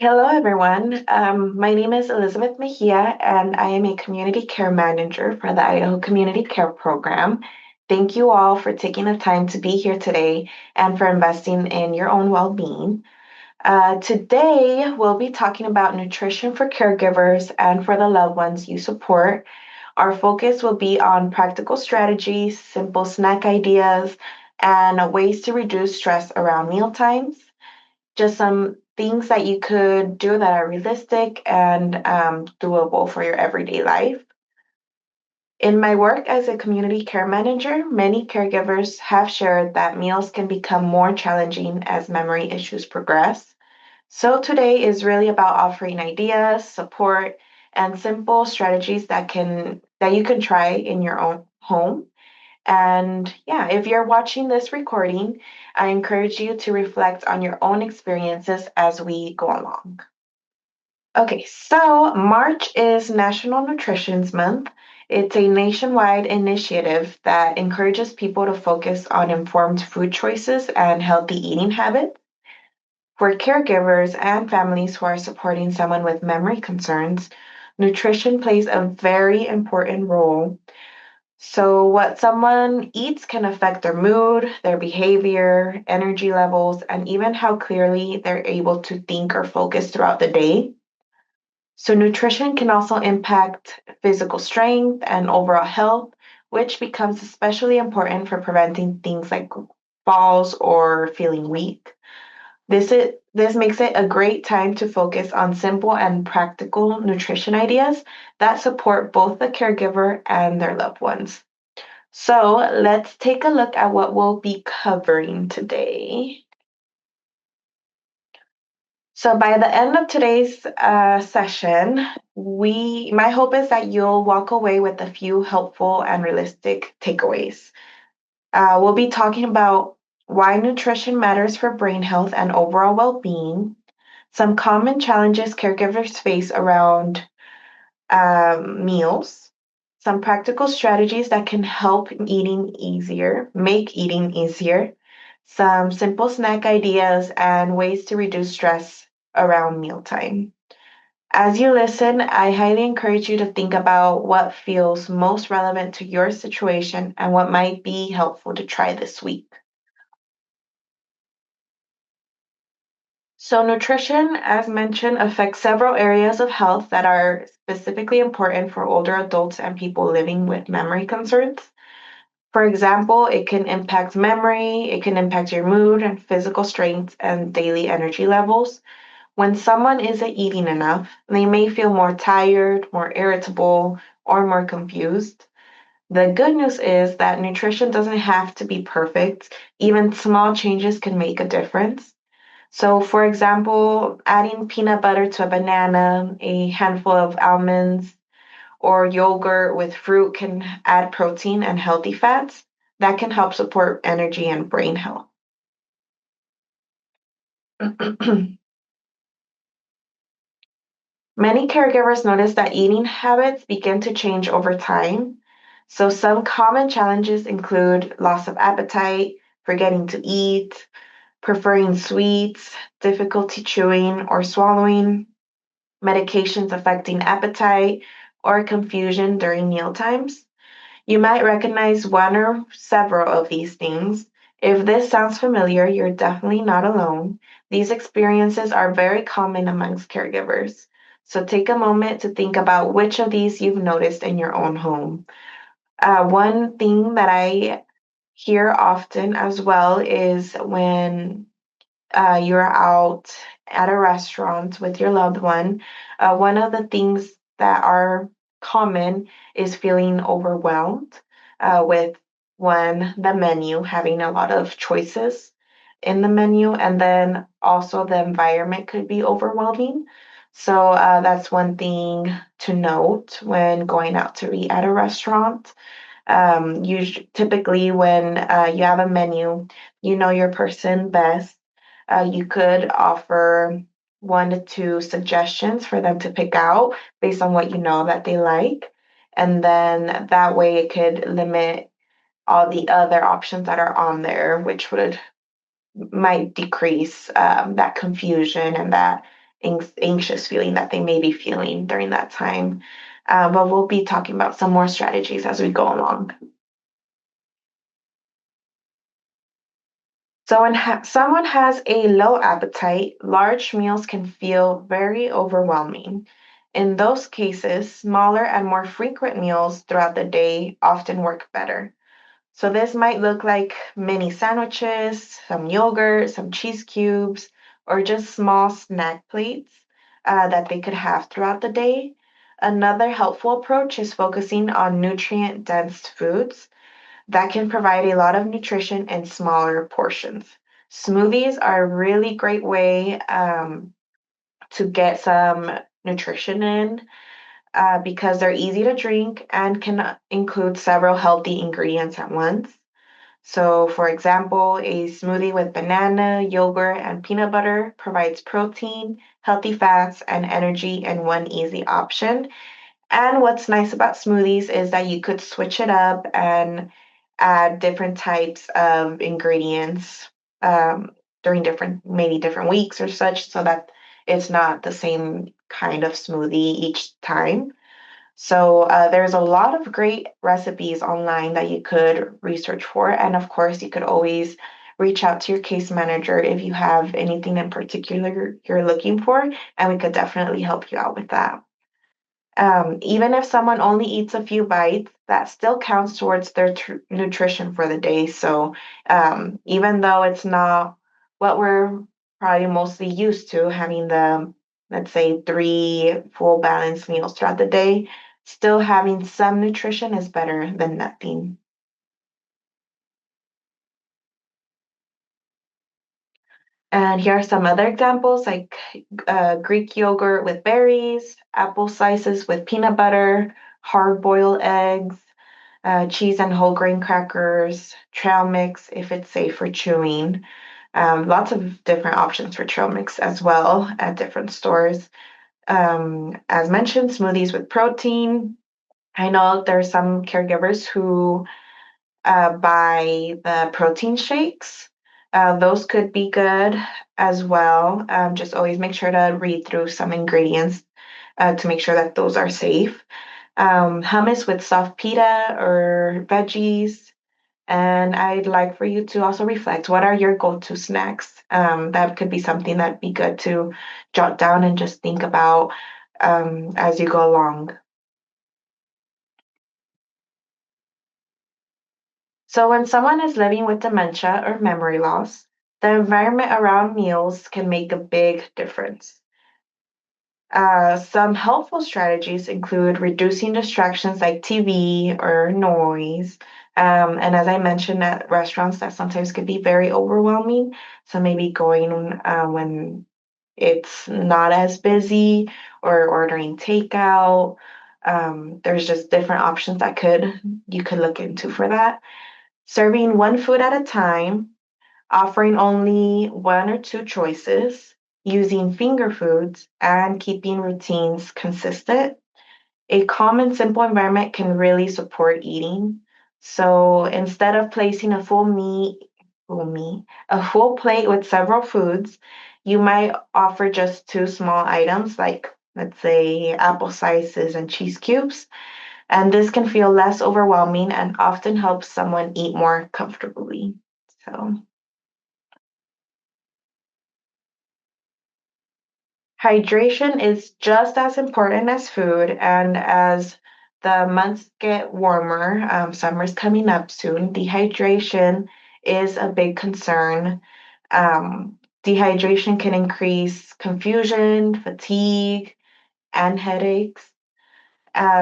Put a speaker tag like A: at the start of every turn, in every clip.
A: Hello, everyone. My name is Elizabeth Mejia, and I am a community care manager for the Idaho Community Care Program. Thank you all for taking the time to be here today and for investing in your own well being. Today, we'll be talking about nutrition for caregivers and for the loved ones you support. Our focus will be on practical strategies, simple snack ideas, and ways to reduce stress around mealtimes, just some things that you could do that are realistic and doable for your everyday life. In my work as a community care manager, many caregivers have shared that meals can become more challenging as memory issues progress. So today is really about offering ideas, support, and simple strategies that you can try in your own home. And yeah, if you're watching this recording, I encourage you to reflect on your own experiences as we go along. Okay, so March is National Nutrition Month. It's a nationwide initiative that encourages people to focus on informed food choices and healthy eating habits. For caregivers and families who are supporting someone with memory concerns, nutrition plays a very important role. So, what someone eats can affect their mood, their behavior, energy levels, and even how clearly they're able to think or focus throughout the day. So, nutrition can also impact physical strength and overall health, which becomes especially important for preventing things like falls or feeling weak. This makes it a great time to focus on simple and practical nutrition ideas that support both the caregiver and their loved ones. So let's take a look at what we'll be covering today. So by the end of today's session, my hope is that you'll walk away with a few helpful and realistic takeaways. We'll be talking about why nutrition matters for brain health and overall well-being, some common challenges caregivers face around meals, some practical strategies that can make eating easier, some simple snack ideas, and ways to reduce stress around mealtime. As you listen, I highly encourage you to think about what feels most relevant to your situation and what might be helpful to try this week. So, nutrition, as mentioned, affects several areas of health that are specifically important for older adults and people living with memory concerns. For example, it can impact memory, it can impact your mood and physical strength and daily energy levels. When someone isn't eating enough, they may feel more tired, more irritable, or more confused. The good news is that nutrition doesn't have to be perfect. Even small changes can make a difference. So, for example, adding peanut butter to a banana, a handful of almonds, or yogurt with fruit can add protein and healthy fats that can help support energy and brain health. Many caregivers notice that eating habits begin to change over time. So, some common challenges include loss of appetite, forgetting to eat, preferring sweets, difficulty chewing or swallowing, medications affecting appetite, or confusion during meal times. You might recognize one or several of these things. If this sounds familiar, you're definitely not alone. These experiences are very common amongst caregivers. So take a moment to think about which of these you've noticed in your own home. One thing that I hear often as well is when you're out at a restaurant with your loved one, one of the things that are common is feeling overwhelmed with the menu having a lot of choices in the menu, and then also the environment could be overwhelming. So that's one thing to note when going out to eat at a restaurant. Typically, when you have a menu, you know your person best. You could offer 1 to 2 suggestions for them to pick out based on what you know that they like. And then that way it could limit all the other options that are on there, which might decrease that confusion and that anxious feeling that they may be feeling during that time. But we'll be talking about some more strategies as we go along. So when someone has a low appetite, large meals can feel very overwhelming. In those cases, smaller and more frequent meals throughout the day often work better. So this might look like mini sandwiches, some yogurt, some cheese cubes, or just small snack plates that they could have throughout the day. Another helpful approach is focusing on nutrient dense foods that can provide a lot of nutrition in smaller portions. Smoothies are a really great way to get some nutrition in because they're easy to drink and can include several healthy ingredients at once. So, for example, a smoothie with banana, yogurt, and peanut butter provides protein, healthy fats, and energy in one easy option. And what's nice about smoothies is that you could switch it up and add different types of ingredients during maybe different weeks or such, so that it's not the same kind of smoothie each time. So there's a lot of great recipes online that you could research for. And of course, you could always reach out to your case manager if you have anything in particular you're looking for, and we could definitely help you out with that. Even if someone only eats a few bites, that still counts towards their nutrition for the day. So even though it's not what we're probably mostly used to, having the, let's say, three full balanced meals throughout the day, still having some nutrition is better than nothing. And here are some other examples like Greek yogurt with berries, apple slices with peanut butter, hard boiled eggs, cheese and whole grain crackers, trail mix if it's safe for chewing. Lots of different options for trail mix as well at different stores. As mentioned, smoothies with protein. I know there are some caregivers who buy the protein shakes. Those could be good as well. Just always make sure to read through some ingredients to make sure that those are safe. Hummus with soft pita or veggies. And I'd like for you to also reflect, what are your go-to snacks? That could be something that'd be good to jot down and just think about as you go along. So when someone is living with dementia or memory loss, the environment around meals can make a big difference. Some helpful strategies include reducing distractions like TV or noise. And as I mentioned at restaurants, that sometimes can be very overwhelming. So maybe going when it's not as busy or ordering takeout. There's just different options that you could look into for that. Serving one food at a time, offering only one or two choices, using finger foods, and keeping routines consistent. A calm and simple environment can really support eating. So instead of placing a full plate with several foods, you might offer just two small items like, let's say, apple slices and cheese cubes. And this can feel less overwhelming and often helps someone eat more comfortably. So, hydration is just as important as food, and as the months get warmer, summer's coming up soon, dehydration is a big concern. Dehydration can increase confusion, fatigue, and headaches.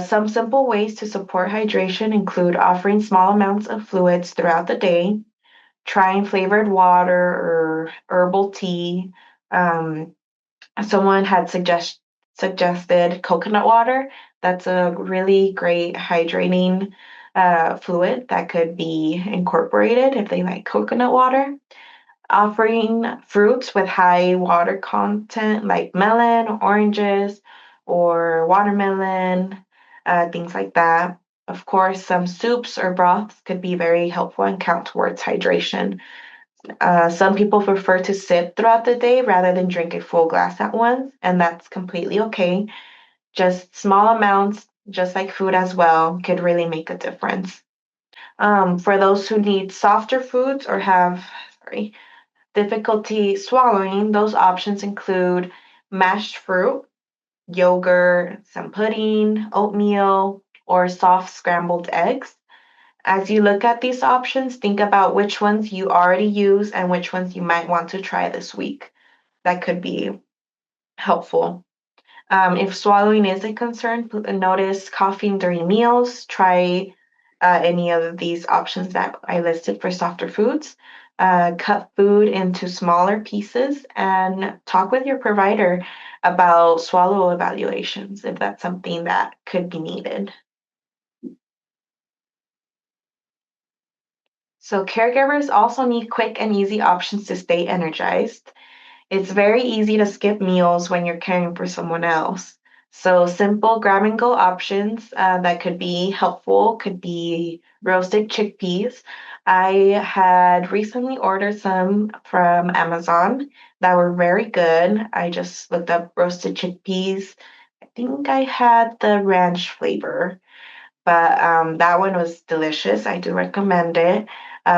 A: Some simple ways to support hydration include offering small amounts of fluids throughout the day, trying flavored water or herbal tea. Um, Someone had suggested coconut water. That's a really great hydrating fluid that could be incorporated if they like coconut water. Offering fruits with high water content like melon, oranges, or watermelon, things like that. Of course, some soups or broths could be very helpful and count towards hydration. Some people prefer to sip throughout the day rather than drink a full glass at once, and that's completely okay. Just small amounts, just like food as well, could really make a difference. For those who need softer foods or have, sorry, difficulty swallowing, those options include mashed fruit, yogurt, some pudding, oatmeal, or soft scrambled eggs. As you look at these options, think about which ones you already use and which ones you might want to try this week. That could be helpful. If swallowing is a concern, notice coughing during meals. Try any of these options that I listed for softer foods. Cut food into smaller pieces and talk with your provider about swallow evaluations if that's something that could be needed. So, caregivers also need quick and easy options to stay energized. It's very easy to skip meals when you're caring for someone else. So, simple grab and go options that could be helpful could be roasted chickpeas. I had recently ordered some from Amazon that were very good. I just looked up roasted chickpeas. I think I had the ranch flavor, but that one was delicious. I do recommend it.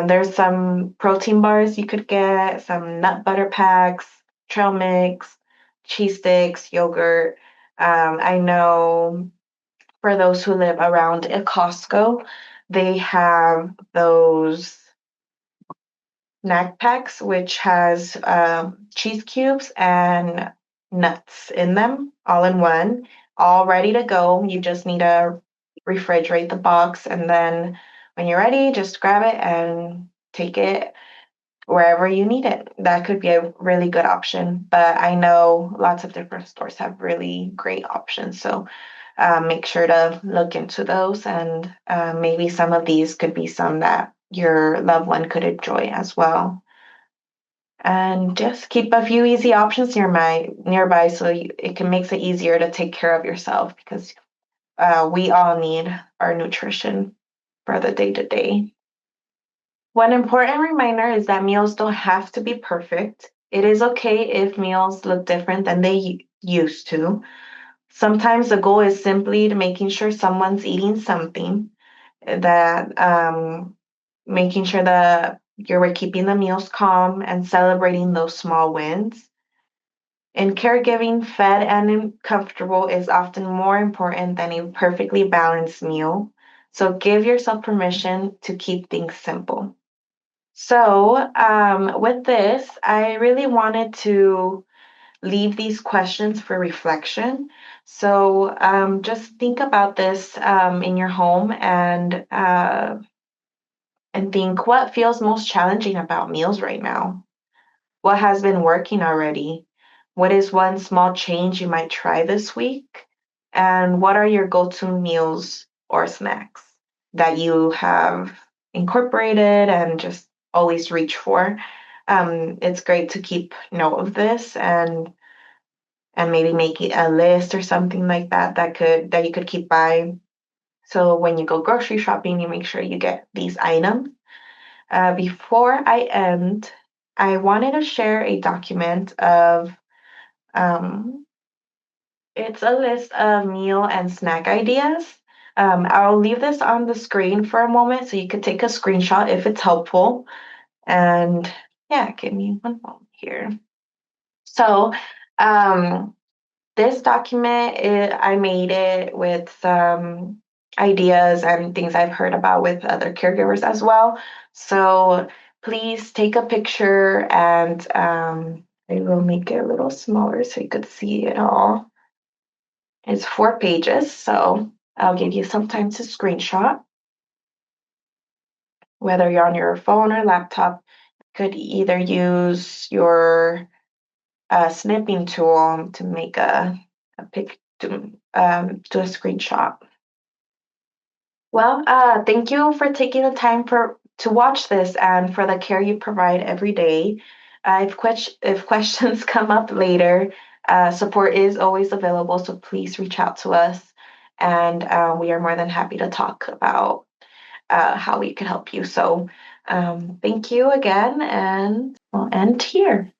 A: There's some protein bars you could get, some nut butter packs, trail mix, cheese sticks, yogurt. I know for those who live around a Costco, they have those snack packs, which has cheese cubes and nuts in them, all in one, all ready to go. You just need to refrigerate the box, and then when you're ready, just grab it and take it wherever you need it. That could be a really good option, but I know lots of different stores have really great options. So make sure to look into those, and maybe some of these could be some that your loved one could enjoy as well. And just keep a few easy options nearby so it can makes it easier to take care of yourself because we all need our nutrition for the day to day. One important reminder is that meals don't have to be perfect. It is okay if meals look different than they used to. Sometimes the goal is simply to making sure someone's eating something, that making sure that we're keeping the meals calm and celebrating those small wins. In caregiving, fed and comfortable is often more important than a perfectly balanced meal. So give yourself permission to keep things simple. So, with this, I really wanted to leave these questions for reflection. So, just think about this in your home and think what feels most challenging about meals right now. What has been working already? What is one small change you might try this week? And what are your go to meals or snacks that you have incorporated and just always reach for? It's great to keep note of this and maybe make it a list or something like that that you could keep by. So when you go grocery shopping, you make sure you get these items. Before I end, I wanted to share a document of um, it's a list of meal and snack ideas. I'll leave this on the screen for a moment so you could take a screenshot if it's helpful. And yeah, give me one moment here. So, um, this document, I made it with some ideas and things I've heard about with other caregivers as well. So please take a picture and I will make it a little smaller so you could see it all. It's 4 pages, so I'll give you some time to screenshot. Whether you're on your phone or laptop, could either use your snipping tool to make a pic to a screenshot. Well, thank you for taking the time to watch this and for the care you provide every day. If questions come up later, support is always available, so please reach out to us, and we are more than happy to talk about how we can help you. So Thank you again, and we'll end here.